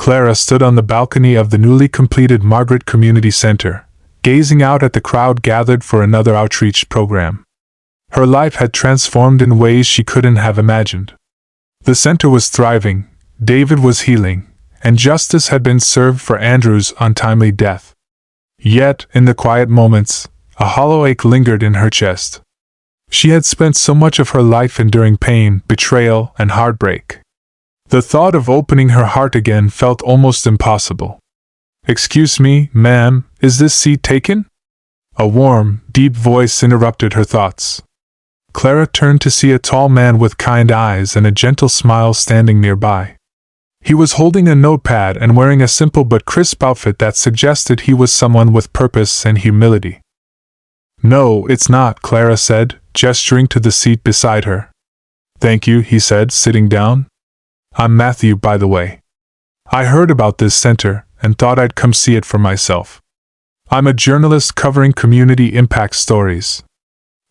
Clara stood on the balcony of the newly completed Margaret Community Center, gazing out at the crowd gathered for another outreach program. Her life had transformed in ways she couldn't have imagined. The center was thriving, David was healing, and justice had been served for Andrew's untimely death. Yet, in the quiet moments, a hollow ache lingered in her chest. She had spent so much of her life enduring pain, betrayal, and heartbreak. The thought of opening her heart again felt almost impossible. "Excuse me, ma'am, is this seat taken?" A warm, deep voice interrupted her thoughts. Clara turned to see a tall man with kind eyes and a gentle smile standing nearby. He was holding a notepad and wearing a simple but crisp outfit that suggested he was someone with purpose and humility. "No, it's not," Clara said, gesturing to the seat beside her. "Thank you," he said, sitting down. "I'm Matthew, by the way. I heard about this center and thought I'd come see it for myself. I'm a journalist covering community impact stories."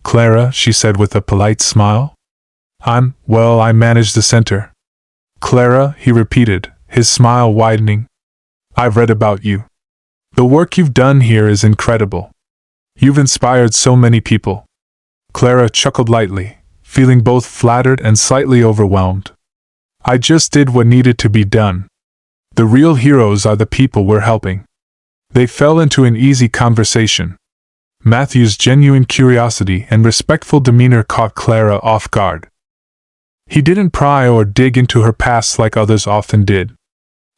"Clara," she said with a polite smile. I manage the center." "Clara," he repeated, his smile widening. "I've read about you. The work you've done here is incredible. You've inspired so many people." Clara chuckled lightly, feeling both flattered and slightly overwhelmed. "I just did what needed to be done. The real heroes are the people we're helping." They fell into an easy conversation. Matthew's genuine curiosity and respectful demeanor caught Clara off guard. He didn't pry or dig into her past like others often did.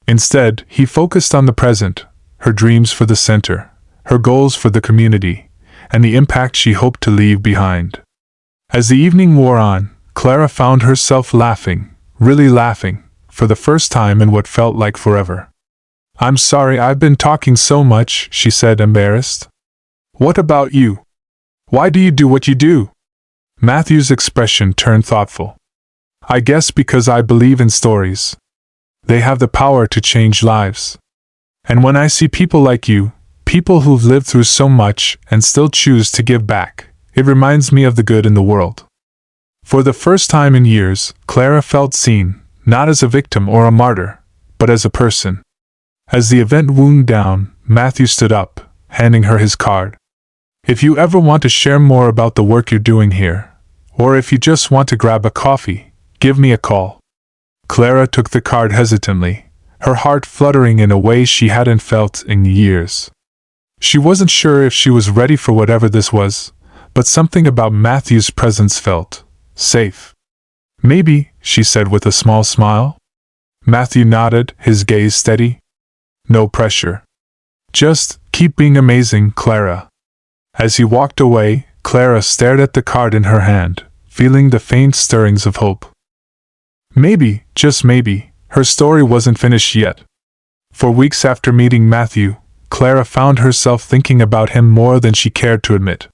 Instead, he focused on the present, her dreams for the center, her goals for the community, and the impact she hoped to leave behind. As the evening wore on, Clara found herself laughing, really laughing, for the first time in what felt like forever. "I'm sorry I've been talking so much," she said, embarrassed. "What about you? Why do you do what you do?" Matthew's expression turned thoughtful. "I guess because I believe in stories. They have the power to change lives. And when I see people like you, people who've lived through so much and still choose to give back, it reminds me of the good in the world." For the first time in years, Clara felt seen, not as a victim or a martyr, but as a person. As the event wound down, Matthew stood up, handing her his card. "If you ever want to share more about the work you're doing here, or if you just want to grab a coffee, give me a call." Clara took the card hesitantly, her heart fluttering in a way she hadn't felt in years. She wasn't sure if she was ready for whatever this was, but something about Matthew's presence felt safe. "Maybe," she said with a small smile. Matthew nodded, his gaze steady. "No pressure. Just keep being amazing, Clara." As he walked away, Clara stared at the card in her hand, feeling the faint stirrings of hope. Maybe, just maybe, her story wasn't finished yet. For weeks after meeting Matthew, Clara found herself thinking about him more than she cared to admit.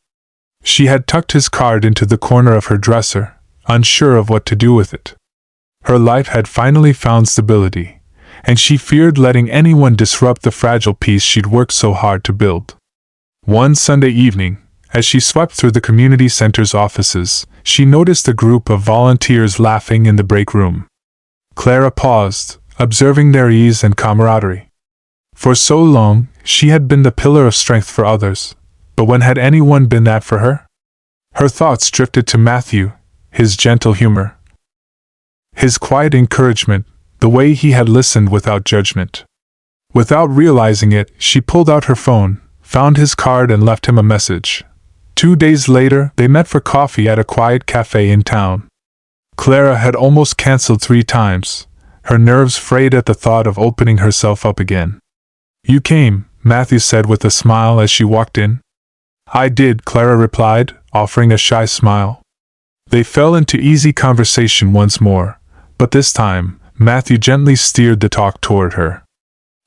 She had tucked his card into the corner of her dresser, unsure of what to do with it. Her life had finally found stability, and she feared letting anyone disrupt the fragile peace she'd worked so hard to build. One Sunday evening, as she swept through the community center's offices, she noticed a group of volunteers laughing in the break room. Clara paused, observing their ease and camaraderie. For so long, she had been the pillar of strength for others, but when had anyone been that for her? Her thoughts drifted to Matthew, his gentle humor, his quiet encouragement, the way he had listened without judgment. Without realizing it, she pulled out her phone, found his card and left him a message. 2 days later, they met for coffee at a quiet cafe in town. Clara had almost canceled 3 times, her nerves frayed at the thought of opening herself up again. "You came," Matthew said with a smile as she walked in. "I did," Clara replied, offering a shy smile. They fell into easy conversation once more, but this time, Matthew gently steered the talk toward her.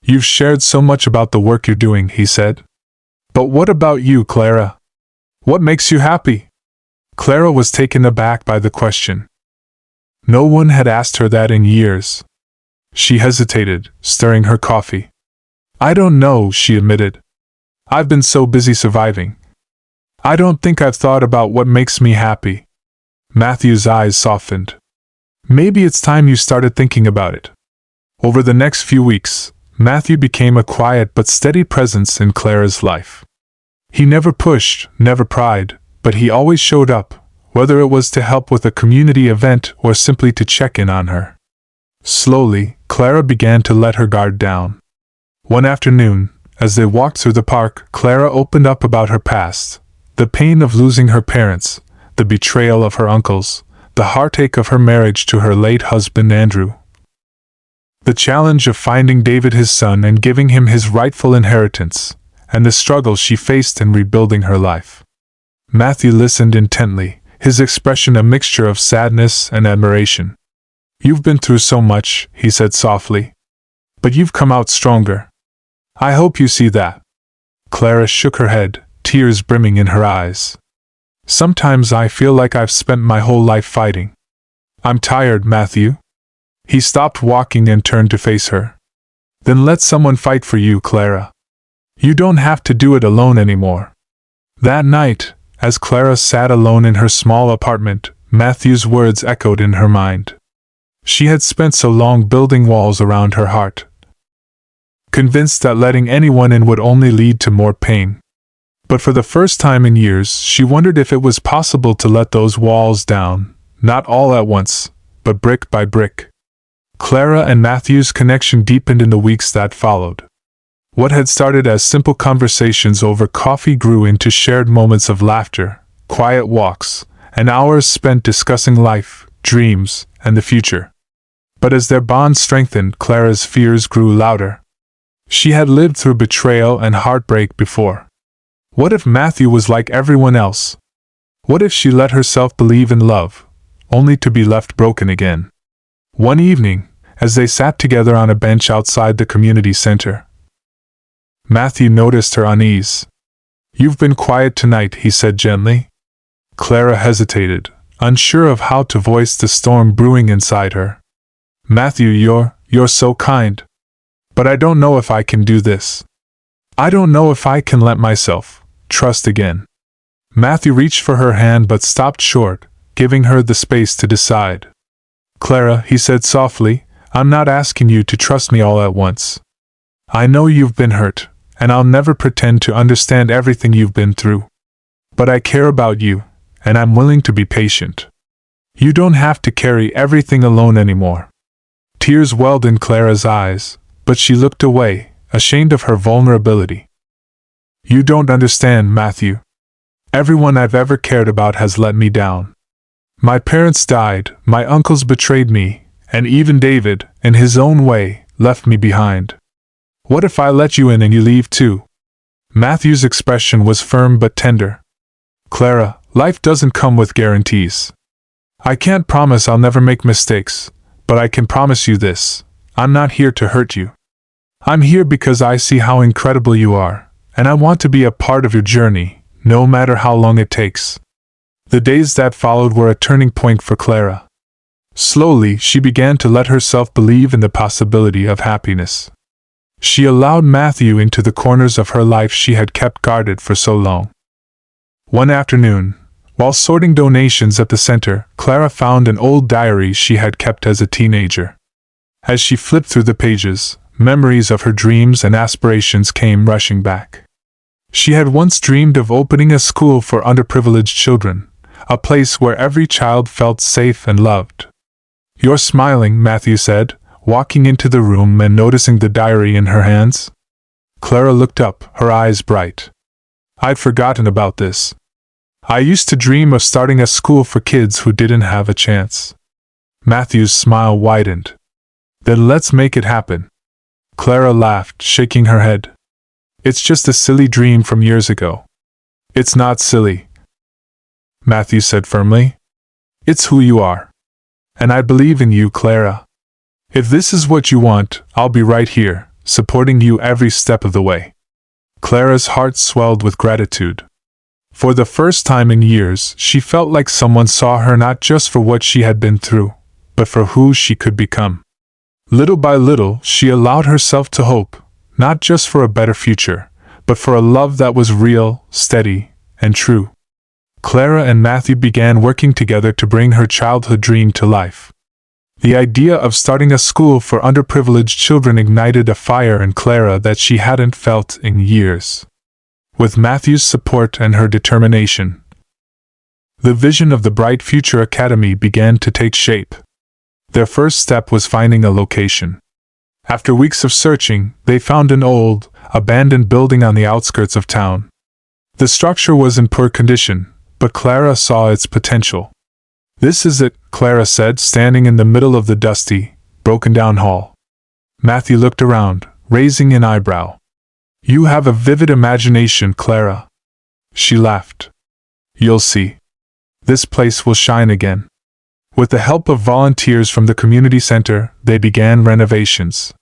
"You've shared so much about the work you're doing," he said. "But what about you, Clara? What makes you happy?" Clara was taken aback by the question. No one had asked her that in years. She hesitated, stirring her coffee. "I don't know," she admitted. "I've been so busy surviving. I don't think I've thought about what makes me happy." Matthew's eyes softened. "Maybe it's time you started thinking about it. Over the next few weeks, Matthew became a quiet but steady presence in Clara's life. He never pushed, never pried, but he always showed up, whether it was to help with a community event or simply to check in on her. Slowly, Clara began to let her guard down. One afternoon, as they walked through the park, Clara opened up about her past, the pain of losing her parents, the betrayal of her uncles, the heartache of her marriage to her late husband Andrew, the challenge of finding David his son and giving him his rightful inheritance, and the struggle she faced in rebuilding her life. Matthew listened intently, his expression a mixture of sadness and admiration. "You've been through so much," he said softly. "But you've come out stronger. I hope you see that." Clara shook her head, tears brimming in her eyes. "Sometimes I feel like I've spent my whole life fighting. I'm tired, Matthew." He stopped walking and turned to face her. "Then let someone fight for you, Clara. You don't have to do it alone anymore." That night, as Clara sat alone in her small apartment, Matthew's words echoed in her mind. She had spent so long building walls around her heart, convinced that letting anyone in would only lead to more pain. But for the first time in years, she wondered if it was possible to let those walls down, not all at once, but brick by brick. Clara and Matthew's connection deepened in the weeks that followed. What had started as simple conversations over coffee grew into shared moments of laughter, quiet walks, and hours spent discussing life, dreams, and the future. But as their bond strengthened, Clara's fears grew louder. She had lived through betrayal and heartbreak before. What if Matthew was like everyone else? What if she let herself believe in love, only to be left broken again? One evening, as they sat together on a bench outside the community center, Matthew noticed her unease. "You've been quiet tonight," he said gently. Clara hesitated, unsure of how to voice the storm brewing inside her. "Matthew, you're so kind. But I don't know if I can do this. I don't know if I can let myself trust again." Matthew reached for her hand but stopped short, giving her the space to decide. "Clara," he said softly, "I'm not asking you to trust me all at once. I know you've been hurt, and I'll never pretend to understand everything you've been through. But I care about you, and I'm willing to be patient. You don't have to carry everything alone anymore." Tears welled in Clara's eyes, but she looked away, ashamed of her vulnerability. "You don't understand, Matthew. Everyone I've ever cared about has let me down. My parents died, my uncles betrayed me, and even David, in his own way, left me behind. What if I let you in and you leave too?" Matthew's expression was firm but tender. "Clara, life doesn't come with guarantees. I can't promise I'll never make mistakes, but I can promise you this: I'm not here to hurt you. I'm here because I see how incredible you are, and I want to be a part of your journey, no matter how long it takes." The days that followed were a turning point for Clara. Slowly, she began to let herself believe in the possibility of happiness. She allowed Matthew into the corners of her life she had kept guarded for so long. One afternoon, while sorting donations at the center, Clara found an old diary she had kept as a teenager. As she flipped through the pages, memories of her dreams and aspirations came rushing back. She had once dreamed of opening a school for underprivileged children, a place where every child felt safe and loved. "You're smiling," Matthew said, walking into the room and noticing the diary in her hands. Clara looked up, her eyes bright. "I'd forgotten about this. I used to dream of starting a school for kids who didn't have a chance." Matthew's smile widened. "Then let's make it happen." Clara laughed, shaking her head. "It's just a silly dream from years ago." "It's not silly," Matthew said firmly. "It's who you are. And I believe in you, Clara. If this is what you want, I'll be right here, supporting you every step of the way." Clara's heart swelled with gratitude. For the first time in years, she felt like someone saw her not just for what she had been through, but for who she could become. Little by little, she allowed herself to hope, not just for a better future, but for a love that was real, steady, and true. Clara and Matthew began working together to bring her childhood dream to life. The idea of starting a school for underprivileged children ignited a fire in Clara that she hadn't felt in years. With Matthew's support and her determination, the vision of the Bright Future Academy began to take shape. Their first step was finding a location. After weeks of searching, they found an old, abandoned building on the outskirts of town. The structure was in poor condition, but Clara saw its potential. "This is it," Clara said, standing in the middle of the dusty, broken-down hall. Matthew looked around, raising an eyebrow. "You have a vivid imagination, Clara." She laughed. "You'll see. This place will shine again." With the help of volunteers from the community center, they began renovations.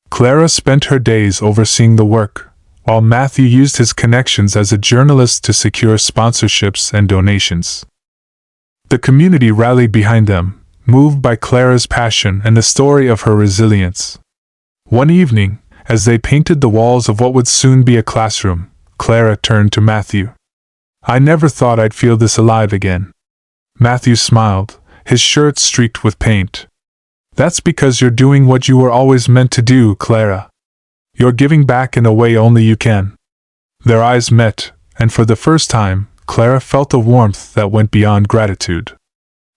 Clara spent her days overseeing the work, while Matthew used his connections as a journalist to secure sponsorships and donations. The community rallied behind them, moved by Clara's passion and the story of her resilience. One evening, as they painted the walls of what would soon be a classroom, Clara turned to Matthew. "I never thought I'd feel this alive again." Matthew smiled, his shirt streaked with paint. "That's because you're doing what you were always meant to do, Clara. You're giving back in a way only you can." Their eyes met, and for the first time, Clara felt a warmth that went beyond gratitude.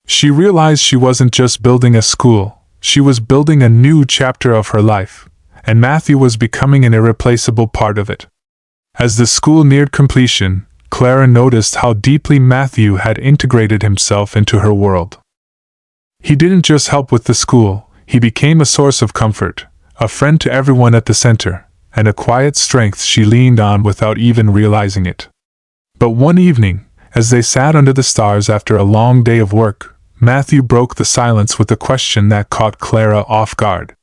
She realized she wasn't just building a school, she was building a new chapter of her life, and Matthew was becoming an irreplaceable part of it. As the school neared completion, Clara noticed how deeply Matthew had integrated himself into her world. He didn't just help with the school, he became a source of comfort, a friend to everyone at the center, and a quiet strength she leaned on without even realizing it. But one evening, as they sat under the stars after a long day of work, Matthew broke the silence with a question that caught Clara off guard.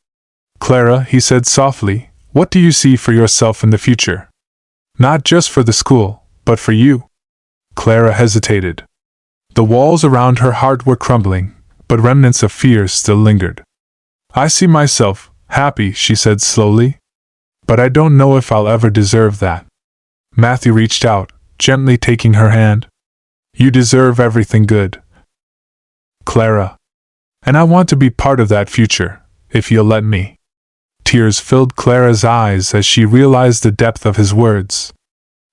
"Clara," he said softly, "what do you see for yourself in the future? Not just for the school, but for you?" Clara hesitated. The walls around her heart were crumbling, but remnants of fear still lingered. "I see myself happy," she said slowly. "But I don't know if I'll ever deserve that." Matthew reached out, gently taking her hand. "You deserve everything good, Clara. And I want to be part of that future, if you'll let me." Tears filled Clara's eyes as she realized the depth of his words.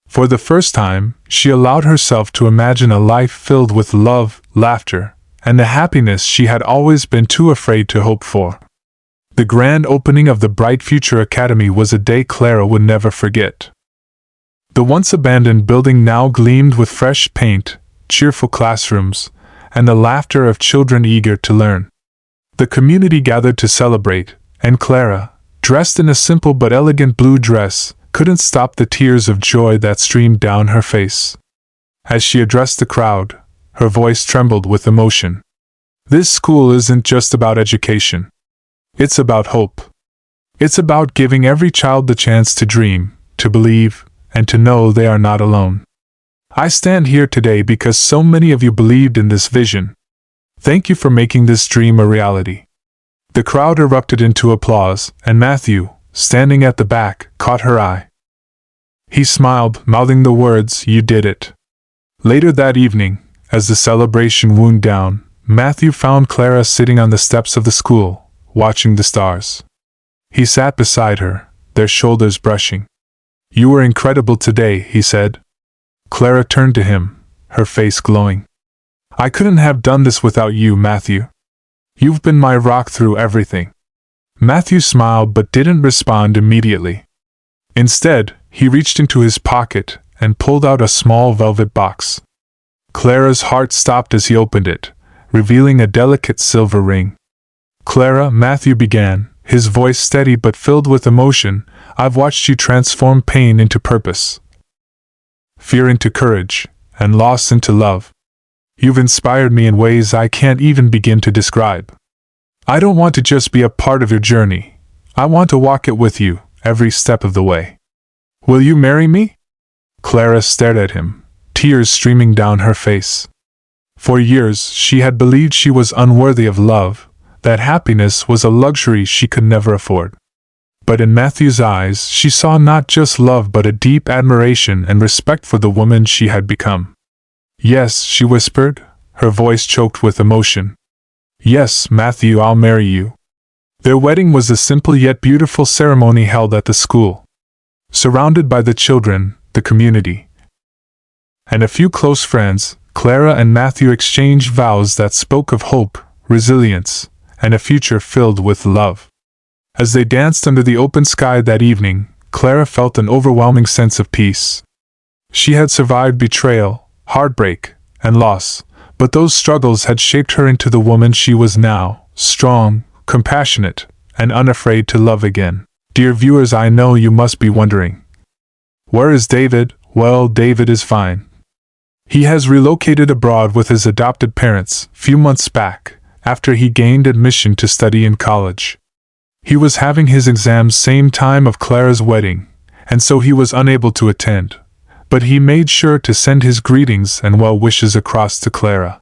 For the first time, she allowed herself to imagine a life filled with love, laughter, and the happiness she had always been too afraid to hope for. The grand opening of the Bright Future Academy was a day Clara would never forget. The once abandoned building now gleamed with fresh paint, cheerful classrooms, and the laughter of children eager to learn. The community gathered to celebrate, and Clara, dressed in a simple but elegant blue dress, couldn't stop the tears of joy that streamed down her face. As she addressed the crowd, her voice trembled with emotion. "This school isn't just about education. It's about hope. It's about giving every child the chance to dream, to believe, and to know they are not alone. I stand here today because so many of you believed in this vision. Thank you for making this dream a reality." The crowd erupted into applause, and Matthew, standing at the back, caught her eye. He smiled, mouthing the words, "You did it." Later that evening, as the celebration wound down, Matthew found Clara sitting on the steps of the school, watching the stars. He sat beside her, their shoulders brushing. "You were incredible today," he said. Clara turned to him, her face glowing. "I couldn't have done this without you, Matthew. You've been my rock through everything." Matthew smiled but didn't respond immediately. Instead, he reached into his pocket and pulled out a small velvet box. Clara's heart stopped as he opened it, revealing a delicate silver ring. "Clara," Matthew began, his voice steady but filled with emotion, "I've watched you transform pain into purpose, fear into courage, and loss into love. You've inspired me in ways I can't even begin to describe. I don't want to just be a part of your journey. I want to walk it with you, every step of the way. Will you marry me?" Clara stared at him, tears streaming down her face. For years, she had believed she was unworthy of love, that happiness was a luxury she could never afford. But in Matthew's eyes, she saw not just love but a deep admiration and respect for the woman she had become. "Yes," she whispered, her voice choked with emotion. "Yes, Matthew, I'll marry you." Their wedding was a simple yet beautiful ceremony held at the school. Surrounded by the children, the community, and a few close friends, Clara and Matthew exchanged vows that spoke of hope, resilience, and a future filled with love. As they danced under the open sky that evening, Clara felt an overwhelming sense of peace. She had survived betrayal, heartbreak, and loss, but those struggles had shaped her into the woman she was now, strong, compassionate, and unafraid to love again. Dear viewers, I know you must be wondering, where is David? Well, David is fine. He has relocated abroad with his adopted parents few months back, after he gained admission to study in college. He was having his exams same time of Clara's wedding, and so he was unable to attend, but he made sure to send his greetings and well wishes across to Clara.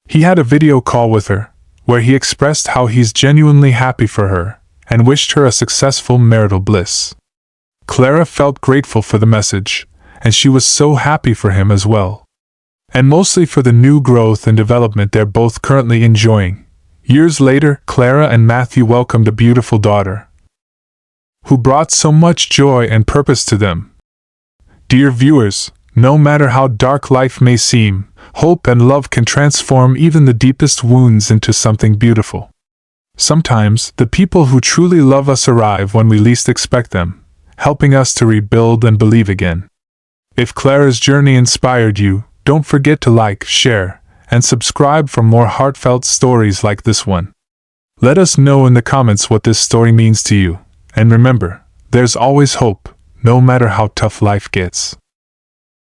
He had a video call with her, where he expressed how he's genuinely happy for her, and wished her a successful marital bliss. Clara felt grateful for the message, and she was so happy for him as well. And mostly for the new growth and development they're both currently enjoying. Years later, Clara and Matthew welcomed a beautiful daughter, who brought so much joy and purpose to them. Dear viewers, no matter how dark life may seem, hope and love can transform even the deepest wounds into something beautiful. Sometimes, the people who truly love us arrive when we least expect them, helping us to rebuild and believe again. If Clara's journey inspired you, don't forget to like, share, and subscribe for more heartfelt stories like this one. Let us know in the comments what this story means to you, and remember, there's always hope, no matter how tough life gets.